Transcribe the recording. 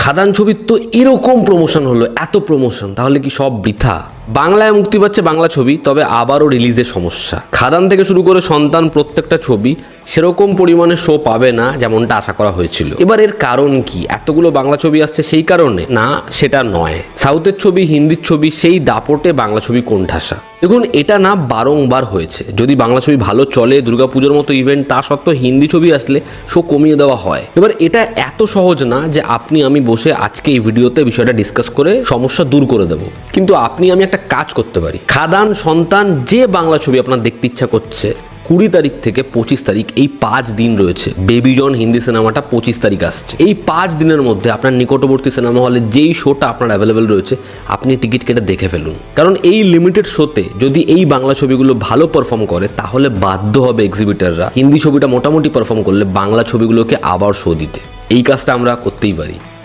খাদান ছবির তো এরকম প্রমোশন হলো, এত প্রমোশন, তাহলে কি সব বৃথা? বাংলায় মুক্তি পাচ্ছে বাংলা ছবি, তবে আবারও রিলিজের সমস্যা। খাদান থেকে শুরু করে সন্তান প্রত্যেকটা ছবি সেরকম পরিমাণে শো পাবে না যেমনটা আশা করা হয়েছিল। এবার এর কারণ কি? এতগুলো বাংলা ছবি আসছে সেই কারণে না? সেটা নয়। সাউথের ছবি, হিন্দির ছবি, সেই দাপটে বাংলা ছবি কোণঠাসা। দেখুন, এটা না বারংবার হয়েছে। যদি বাংলা ছবি ভালো চলে, দুর্গাপুজোর মতো ইভেন্ট, তা সত্ত্বেও হিন্দি ছবি আসলে শো কমিয়ে দেওয়া হয়। এবার এটা এত সহজ না যে আপনি আমি বসে আজকে এই ভিডিওতে বিষয়টা ডিসকাস করে সমস্যা দূর করে দেবো। কিন্তু আপনি আমি একটা কাজ করতে পারি। খাদান, সন্তান, যে বাংলা ছবি আপনার দেখতে ইচ্ছা করছে, 20 তারিখ থেকে 25 তারিখ এই 5 দিন রয়েছে। বেবি জন হিন্দি সিনেমাটা 25 তারিখ আসছে। এই 5 দিনের মধ্যে আপনার নিকটবর্তী সিনেমা হলে যেই শোটা আপনার অ্যাভেলেবেল রয়েছে, আপনি টিকিট কেটে দেখে ফেলুন। কারণ এই লিমিটেড শোতে যদি এই বাংলা ছবিগুলো ভালো পারফর্ম করে, তাহলে বাধ্য হবে এক্সিবিটাররা হিন্দি ছবিটা মোটামুটি পারফর্ম করলে বাংলা ছবিগুলোকে আবার শো দিতে। এই কাজটা আমরা করতেই পারি।